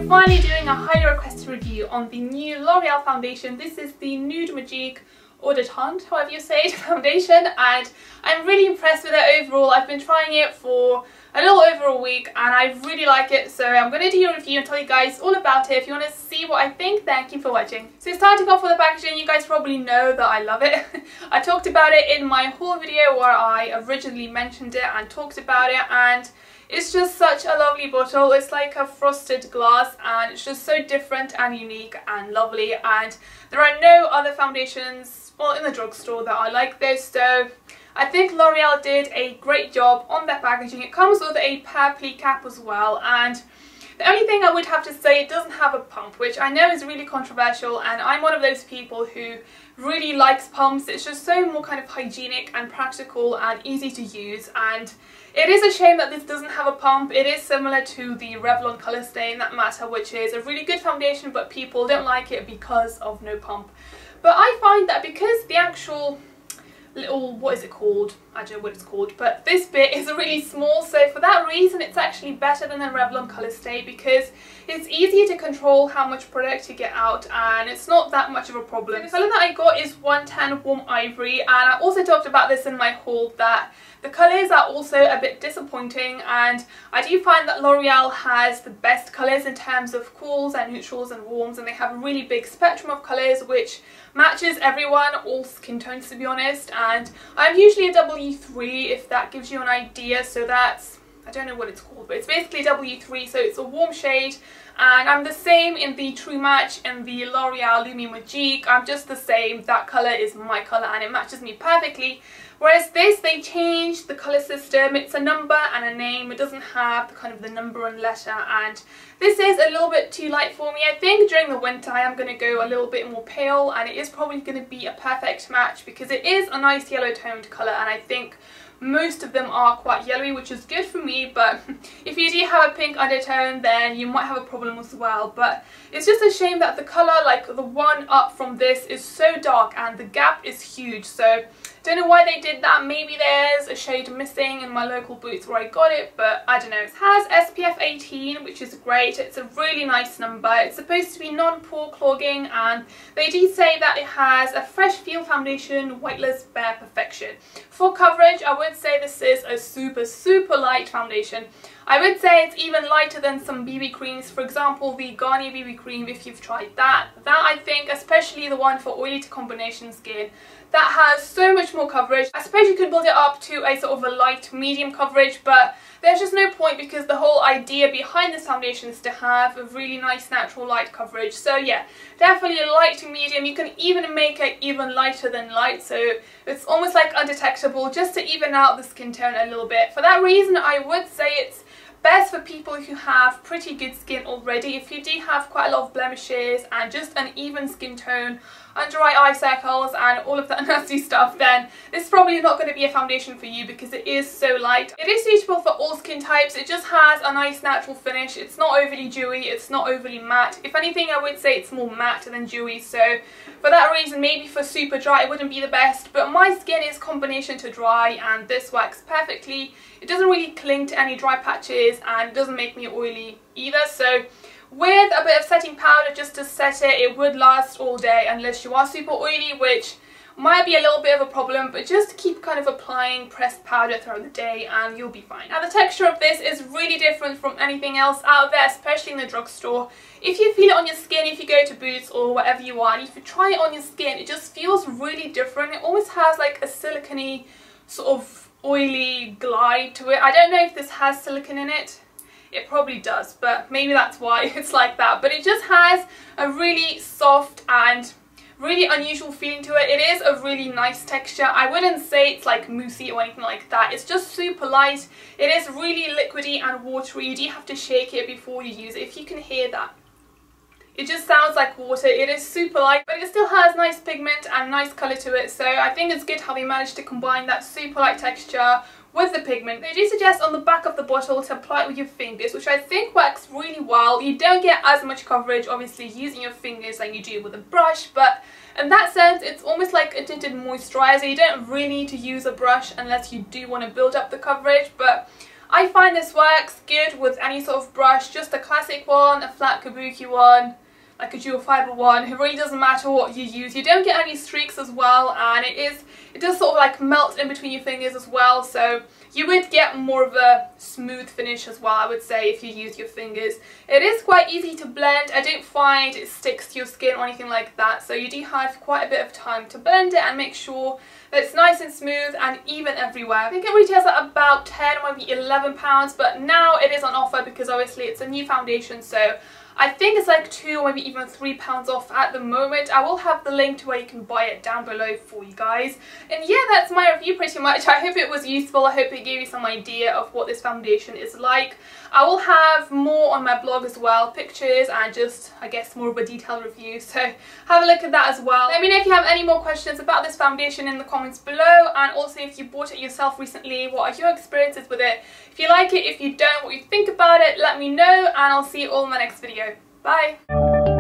I'm finally doing a highly requested review on the new L'Oreal foundation. This is the Nude Magique Eau De Teint, however you say it, foundation, and I'm really impressed with it overall. I've been trying it for a little over a week and I really like it, so I'm going to do a review and tell you guys all about it. If you want to see what I think, thank you for watching. So starting off with the packaging, you guys probably know that I love it. I talked about it in my haul video where I originally mentioned it and talked about it, and it's just such a lovely bottle. It's like a frosted glass and it's just so different and unique and lovely, and there are no other foundations, well, in the drugstore that I like this, so I think L'Oreal did a great job on their packaging. It comes with a purpley cap as well, and the only thing I would have to say, it doesn't have a pump, which I know is really controversial, and I'm one of those people who really likes pumps. It's just so more kind of hygienic and practical and easy to use, and it is a shame that this doesn't have a pump. It is similar to the Revlon Colour Stay in that matter, which is a really good foundation, but people don't like it because of no pump. But I find that because the actual little, what is it called? I don't know what it's called, but this bit is really small, so for that reason it's actually better than the Revlon Colour Stay because it's easier to control how much product you get out and it's not that much of a problem. The colour that I got is 110 Warm Ivory, and I also talked about this in my haul that the colours are also a bit disappointing, and I do find that L'Oreal has the best colours in terms of cools and neutrals and warms, and they have a really big spectrum of colours which matches everyone, all skin tones to be honest, and I'm usually a W3 if that gives you an idea, so that's, I don't know what it's called, but it's basically W3, so it's a warm shade, and I'm the same in the True Match and the L'Oreal Nude Magique. I'm just the same, that colour is my colour and it matches me perfectly. Whereas this, they changed the colour system. It's a number and a name. It doesn't have the kind of the number and letter, and this is a little bit too light for me. I think during the winter I am going to go a little bit more pale, and it is probably going to be a perfect match because it is a nice yellow toned colour, and I think most of them are quite yellowy, which is good for me, but if you do have a pink undertone then you might have a problem as well. But it's just a shame that the colour, like the one up from this, is so dark and the gap is huge, so don't know why they did that. Maybe there's a shade missing in my local Boots where I got it, but I don't know. It has SPF 18, which is great. It's a really nice number. It's supposed to be non-pore clogging, and they do say that it has a fresh feel foundation, weightless bare perfection. For coverage, I would say this is a super light foundation. I would say it's even lighter than some BB creams, for example the Garnier BB cream, if you've tried that. That I think, especially the one for oily to combination skin, that has so much more coverage. I suppose you could build it up to a sort of a light medium coverage, but there's just no point because the whole idea behind this foundation is to have a really nice natural light coverage. So yeah, definitely a light to medium. You can even make it even lighter than light, so it's almost like undetectable, just to even out the skin tone a little bit. For that reason, I would say it's best for people who have pretty good skin already. If you do have quite a lot of blemishes and just an even skin tone, under eye circles and all of that nasty stuff, then this is probably not going to be a foundation for you because it is so light. It is suitable for all skin types. It just has a nice natural finish. It's not overly dewy, it's not overly matte. If anything, I would say it's more matte than dewy, so for that reason maybe for super dry it wouldn't be the best, but my skin is combination to dry and this works perfectly. It doesn't really cling to any dry patches and it doesn't make me oily either, so with a bit of setting powder just to set it, it would last all day unless you are super oily, which might be a little bit of a problem, but just keep kind of applying pressed powder throughout the day and you'll be fine. Now the texture of this is really different from anything else out there, especially in the drugstore. If you feel it on your skin, if you go to Boots or wherever you are, and if you try it on your skin, it just feels really different. It almost has like a silicone-y sort of oily glide to it. I don't know if this has silicone in it. It probably does, but maybe that's why it's like that. But it just has a really soft and really unusual feeling to it. It is a really nice texture. I wouldn't say it's like moussey or anything like that. It's just super light. It is really liquidy and watery. You do have to shake it before you use it. If you can hear that, it just sounds like water. It is super light, but it still has nice pigment and nice colour to it. So I think it's good how they managed to combine that super light texture with the pigment. They do suggest on the back of the bottle to apply it with your fingers, which I think works really well. You don't get as much coverage obviously using your fingers like you do with a brush, but in that sense it's almost like a tinted moisturizer. You don't really need to use a brush unless you do want to build up the coverage, but I find this works good with any sort of brush, just a classic one, a flat kabuki one, like a dual fibre one. It really doesn't matter what you use. You don't get any streaks as well, and it does sort of like melt in between your fingers as well, so you would get more of a smooth finish as well, I would say, if you use your fingers. It is quite easy to blend. I don't find it sticks to your skin or anything like that, so you do have quite a bit of time to blend it and make sure that it's nice and smooth and even everywhere. I think it retails at about £10 or maybe £11, but now it is on offer because obviously it's a new foundation, so I think it's like £2 or maybe even £3 off at the moment. I will have the link to where you can buy it down below for you guys. And yeah, that's my review pretty much. I hope it was useful. I hope it gave you some idea of what this foundation is like. I will have more on my blog as well, pictures and just, I guess, more of a detailed review. So have a look at that as well. Let me know if you have any more questions about this foundation in the comments below, and also if you bought it yourself recently, what are your experiences with it? If you like it, if you don't, what you think about it, let me know, and I'll see you all in my next video. Bye!